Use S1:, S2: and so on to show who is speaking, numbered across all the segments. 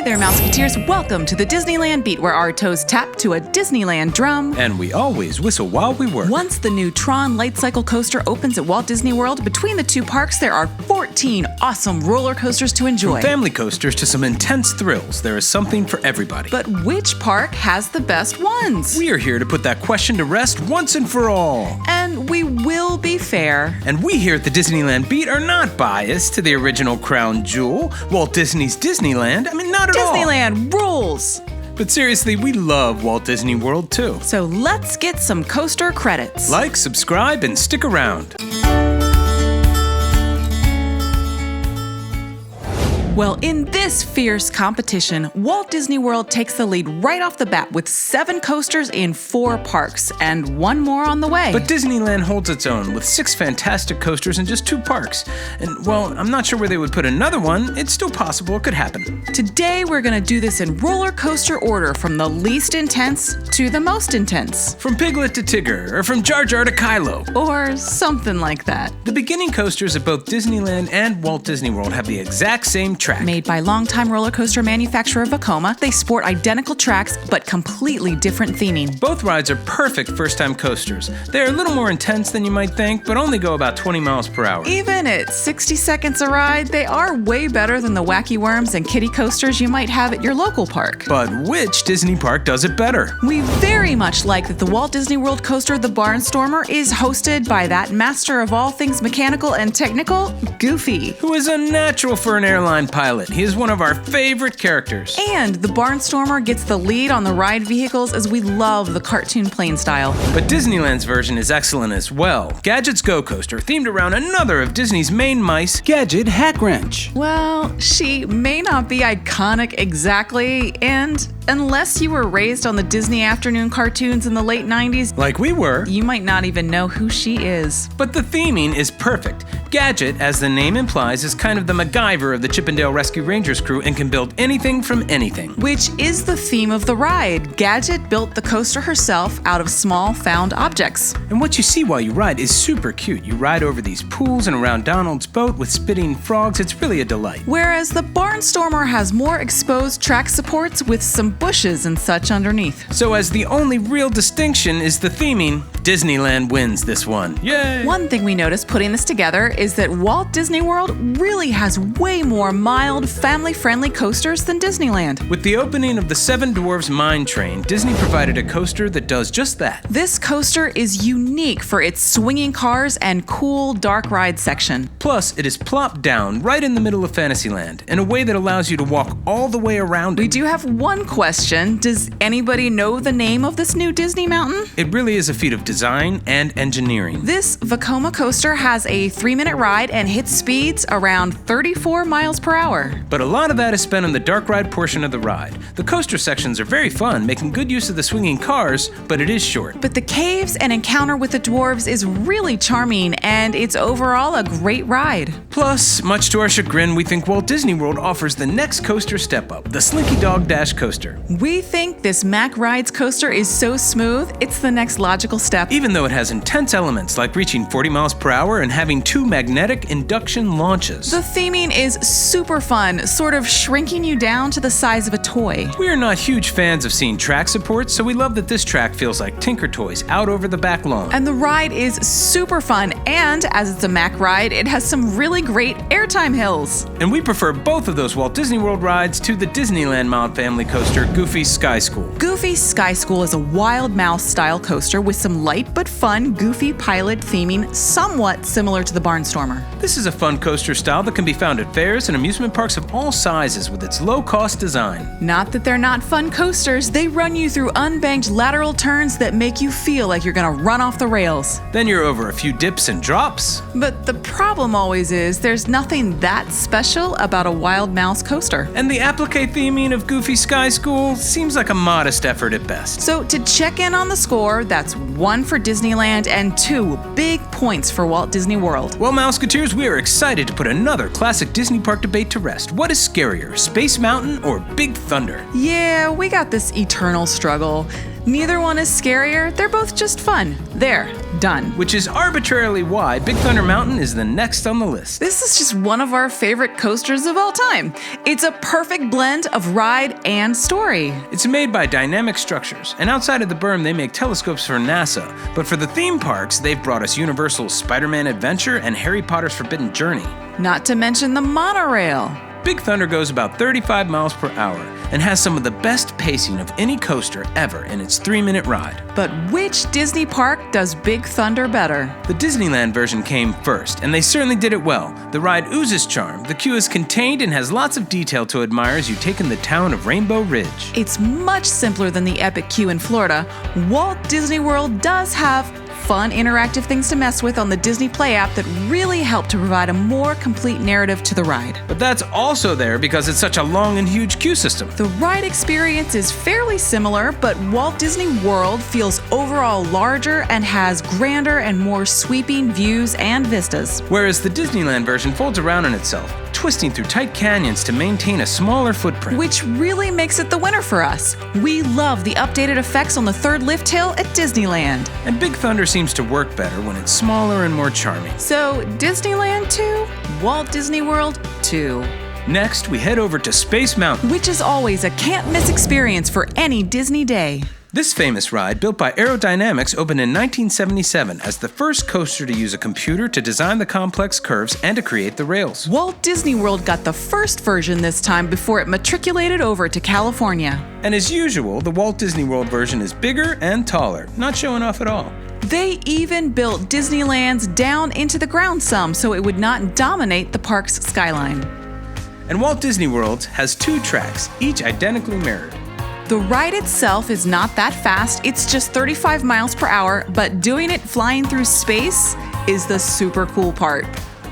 S1: there, Mouseketeers. Welcome to the Disneyland Beat, where our toes tap to a Disneyland drum.
S2: And we always whistle while we work.
S1: Once the new Tron Light Cycle coaster opens at Walt Disney World, between the two parks, there are 14 awesome roller coasters to enjoy.
S2: From family coasters to some intense thrills, there is something for everybody.
S1: But which park has the best ones?
S2: We are here to put that question to rest once and for all.
S1: And we will be fair.
S2: And we here at the Disneyland Beat are not biased to the original crown jewel, Walt Disney's Disneyland. I mean, not at all.
S1: Disneyland rules!
S2: But seriously, we love Walt Disney World too.
S1: So let's get some coaster credits.
S2: Like, subscribe, and stick around.
S1: Well, in this fierce competition, Walt Disney World takes the lead right off the bat with 7 coasters in 4 parks, and 1 more on the way.
S2: But Disneyland holds its own with 6 fantastic coasters in just 2 parks. And, well, I'm not sure where they would put another one. It's still possible it could happen.
S1: Today, we're gonna do this in roller coaster order, from the least intense to the most intense.
S2: From Piglet to Tigger, or from Jar Jar to Kylo.
S1: Or something like that.
S2: The beginning coasters at both Disneyland and Walt Disney World have the exact same track.
S1: Made by longtime roller coaster manufacturer Vekoma, they sport identical tracks but completely different theming.
S2: Both rides are perfect first-time coasters. They're a little more intense than you might think, but only go about 20 miles per hour.
S1: Even at 60 seconds a ride, they are way better than the wacky worms and kiddie coasters you might have at your local park.
S2: But which Disney park does it better?
S1: We very much like that the Walt Disney World coaster, the Barnstormer, is hosted by that master of all things mechanical and technical, Goofy.
S2: Who is unnatural for an airline pilot. He is one of our favorite characters.
S1: And the Barnstormer gets the lead on the ride vehicles, as we love the cartoon plane style.
S2: But Disneyland's version is excellent as well. Gadget's Go Coaster, themed around another of Disney's main mice, Gadget Hack Wrench.
S1: Well, she may not be iconic exactly, and unless you were raised on the Disney afternoon cartoons in the late 90s,
S2: like we were,
S1: you might not even know who she is.
S2: But the theming is perfect. Gadget, as the name implies, is kind of the MacGyver of the Chippendale Rescue Rangers crew and can build anything from anything.
S1: Which is the theme of the ride. Gadget built the coaster herself out of small found objects.
S2: And what you see while you ride is super cute. You ride over these pools and around Donald's boat with spitting frogs. It's really a delight.
S1: Whereas the Barnstormer has more exposed track supports with some bushes and such underneath.
S2: So as the only real distinction is the theming, Disneyland wins this one. Yay!
S1: One thing we noticed putting this together is that Walt Disney World really has way more mild, family-friendly coasters than Disneyland.
S2: With the opening of the Seven Dwarfs Mine Train, Disney provided a coaster that does just that.
S1: This coaster is unique for its swinging cars and cool, dark ride section.
S2: Plus, it is plopped down right in the middle of Fantasyland in a way that allows you to walk all the way around it.
S1: We do have one question. Does anybody know the name of this new Disney mountain?
S2: It really is a feat of design and engineering.
S1: This Vekoma coaster has a 3-minute ride and hits speeds around 34 miles per hour.
S2: But a lot of that is spent on the dark ride portion of the ride. The coaster sections are very fun, making good use of the swinging cars, but it is short.
S1: But the caves and encounter with the dwarves is really charming, and it's overall a great ride.
S2: Plus, much to our chagrin, we think Walt Disney World offers the next coaster step up, the Slinky Dog Dash Coaster.
S1: We think this Mack Rides coaster is so smooth, it's the next logical step.
S2: Even though it has intense elements like reaching 40 miles per hour and having 2 magnetic induction launches.
S1: The theming is super fun, sort of shrinking you down to the size of a toy.
S2: We are not huge fans of seeing track supports, so we love that this track feels like Tinker Toys out over the back lawn.
S1: And the ride is super fun, and as it's a Mack ride, it has some really great airtime hills.
S2: And we prefer both of those Walt Disney World rides to the Disneyland Mild Family Coaster, Goofy's Sky School.
S1: Goofy's Sky School is a wild mouse style coaster with some light but fun Goofy pilot theming, somewhat similar to the Barnstormer.
S2: This is a fun coaster style that can be found at fairs and amusement parks of all sizes with its low-cost design.
S1: Not that they're not fun coasters, they run you through unbanked lateral turns that make you feel like you're gonna run off the rails.
S2: Then you're over a few dips and drops.
S1: But the problem always is there's nothing that special about a wild mouse coaster.
S2: And the applique theming of Goofy Sky School seems like a modest effort at best.
S1: So to check in on the score, that's 1 for Disneyland and 2 big points for Walt Disney World.
S2: Well, Mouseketeers, we are excited to put another classic Disney park debate to rest. What is scarier, Space Mountain or Big Thunder?
S1: Yeah, we got this eternal struggle. Neither one is scarier, they're both just fun. There, done.
S2: Which is arbitrarily why Big Thunder Mountain is the next on the list.
S1: This is just one of our favorite coasters of all time. It's a perfect blend of ride and story.
S2: It's made by Dynamic Structures, and outside of the berm they make telescopes for NASA. But for the theme parks, they've brought us Universal's Spider-Man Adventure and Harry Potter's Forbidden Journey.
S1: Not to mention the monorail.
S2: Big Thunder goes about 35 miles per hour and has some of the best pacing of any coaster ever in its 3-minute ride.
S1: But which Disney park does Big Thunder better?
S2: The Disneyland version came first, and they certainly did it well. The ride oozes charm, the queue is contained and has lots of detail to admire as you take in the town of Rainbow Ridge.
S1: It's much simpler than the epic queue in Florida. Walt Disney World does have fun interactive things to mess with on the Disney Play app that really help to provide a more complete narrative to the ride.
S2: But that's also there because it's such a long and huge queue system.
S1: The ride experience is fairly similar, but Walt Disney World feels overall larger and has grander and more sweeping views and vistas.
S2: Whereas the Disneyland version folds around on itself, twisting through tight canyons to maintain a smaller footprint.
S1: Which really makes it the winner for us. We love the updated effects on the third lift hill at Disneyland.
S2: And Big Thunder seems to work better when it's smaller and more charming.
S1: So Disneyland 2, Walt Disney World 2.
S2: Next, we head over to Space Mountain,
S1: which is always a can't-miss experience for any Disney day.
S2: This famous ride, built by Aerodynamics, opened in 1977 as the first coaster to use a computer to design the complex curves and to create the rails.
S1: Walt Disney World got the first version this time before it matriculated over to California.
S2: And as usual, the Walt Disney World version is bigger and taller, not showing off at all.
S1: They even built Disneyland's down into the ground some so it would not dominate the park's skyline.
S2: And Walt Disney World has 2 tracks, each identically mirrored.
S1: The ride itself is not that fast, it's just 35 miles per hour, but doing it flying through space is the super cool part.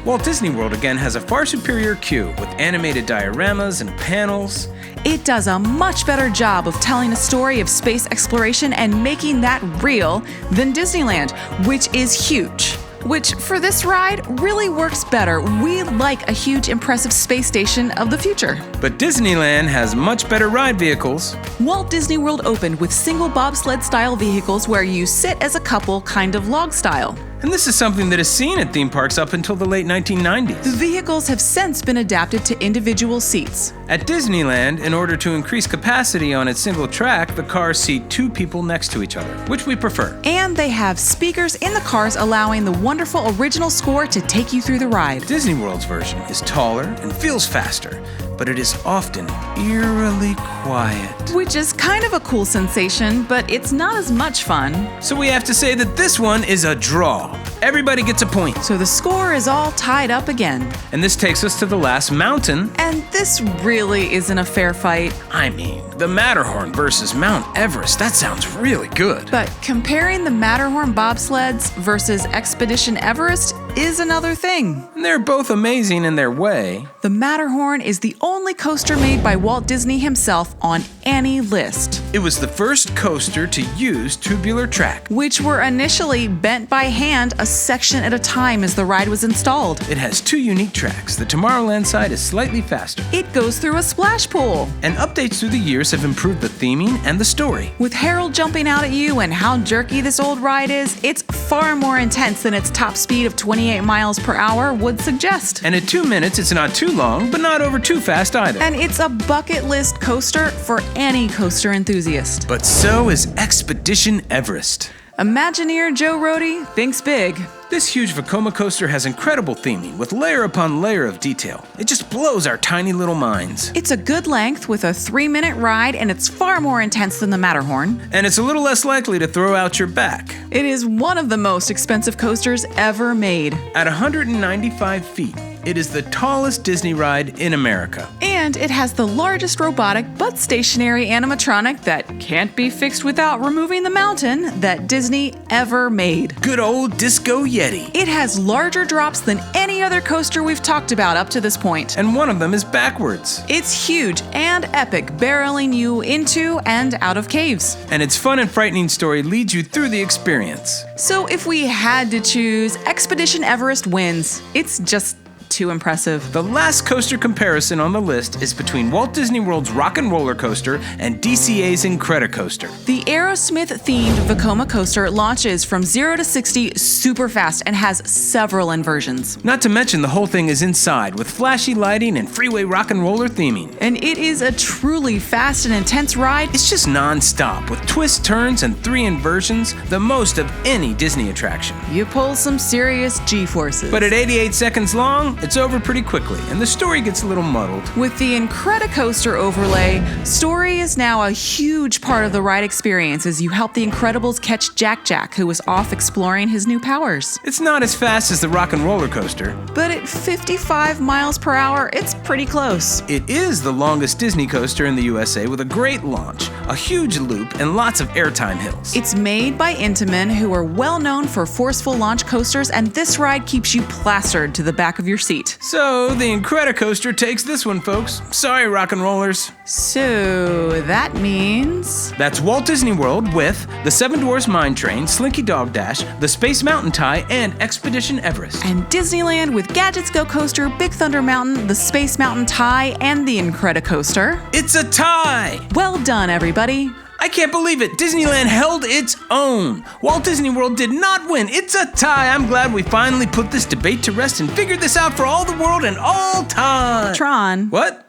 S2: Walt Disney World again has a far superior queue with animated dioramas and panels.
S1: It does a much better job of telling a story of space exploration and making that real than Disneyland, which is huge. Which, for this ride, really works better. We like a huge, impressive space station of the future.
S2: But Disneyland has much better ride vehicles.
S1: Walt Disney World opened with single bobsled-style vehicles where you sit as a couple, kind of log style.
S2: And this is something that is seen at theme parks up until the late 1990s.
S1: The vehicles have since been adapted to individual seats.
S2: At Disneyland, in order to increase capacity on its single track, the cars seat 2 people next to each other, which we prefer.
S1: And they have speakers in the cars allowing the wonderful original score to take you through the ride.
S2: Disney World's version is taller and feels faster, but it is often eerily quiet.
S1: Which is kind of a cool sensation, but it's not as much fun.
S2: So we have to say that this one is a draw. Everybody gets a point.
S1: So the score is all tied up again.
S2: And this takes us to the last mountain.
S1: And this really isn't a fair fight.
S2: I mean, the Matterhorn versus Mount Everest, that sounds really good.
S1: But comparing the Matterhorn bobsleds versus Expedition Everest is another thing.
S2: And they're both amazing in their way.
S1: The Matterhorn is the only coaster made by Walt Disney himself on any list.
S2: It was the first coaster to use tubular track,
S1: which were initially bent by hand a section at a time as the ride was installed.
S2: It has 2 unique tracks. The Tomorrowland side is slightly faster.
S1: It goes through a splash pool.
S2: And updates through the years have improved the theming and the story.
S1: With Harold jumping out at you and how jerky this old ride is, it's far more intense than its top speed of 28 miles per hour would suggest.
S2: And at 2 minutes, it's not too long, but not over too fast either.
S1: And it's a bucket list coaster for any coaster enthusiast.
S2: But so is Expedition Everest.
S1: Imagineer Joe Rohde thinks big.
S2: This huge Vekoma coaster has incredible theming with layer upon layer of detail. It just blows our tiny little minds.
S1: It's a good length with a 3-minute ride, and it's far more intense than the Matterhorn.
S2: And it's a little less likely to throw out your back.
S1: It is one of the most expensive coasters ever made.
S2: At 195 feet, it is the tallest Disney ride in America.
S1: And it has the largest robotic but stationary animatronic that can't be fixed without removing the mountain that Disney ever made.
S2: Good old Disco Yeti.
S1: It has larger drops than any other coaster we've talked about up to this point.
S2: And one of them is backwards.
S1: It's huge and epic, barreling you into and out of caves.
S2: And its fun and frightening story leads you through the experience.
S1: So if we had to choose, Expedition Everest wins. It's just too impressive.
S2: The last coaster comparison on the list is between Walt Disney World's Rock and Roller Coaster and DCA's Incredicoaster.
S1: The Aerosmith-themed Vekoma coaster launches from 0 to 60 super fast and has several inversions.
S2: Not to mention the whole thing is inside with flashy lighting and freeway rock and roller theming.
S1: And it is a truly fast and intense ride.
S2: It's just non-stop with twists, turns, and 3 inversions, the most of any Disney attraction.
S1: You pull some serious G-forces.
S2: But at 88 seconds long, it's over pretty quickly, and the story gets a little muddled.
S1: With the Incredicoaster overlay, story is now a huge part of the ride experience as you help the Incredibles catch Jack, who was off exploring his new powers.
S2: It's not as fast as the Rock and Roller Coaster,
S1: But at 55 miles per hour, it's pretty close.
S2: it is the longest Disney coaster in the USA with a great launch, a huge loop, and lots of airtime hills.
S1: It's made by Intamin, who are well known for forceful launch coasters, and this ride keeps you plastered to the back of your seat.
S2: So the Incredicoaster takes this one, folks. Sorry, rock and rollers.
S1: So that means...
S2: That's Walt Disney World with the Seven Dwarfs Mine Train, Slinky Dog Dash, the Space Mountain Tie, and Expedition Everest.
S1: And Disneyland with Gadgets Go Coaster, Big Thunder Mountain, the Space Mountain Tie, and the Incredicoaster.
S2: It's a tie!
S1: Well done, everybody.
S2: I can't believe it. Disneyland held its own. Walt Disney World did not win. It's a tie. I'm glad we finally put this debate to rest and figured this out for all the world and all time.
S1: Tron.
S2: What?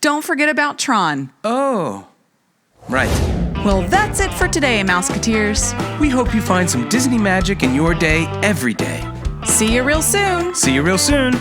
S1: Don't forget about Tron.
S2: Oh, right.
S1: Well, that's it for today, Mouseketeers.
S2: We hope you find some Disney magic in your day every day.
S1: See you real soon.
S2: See you real soon.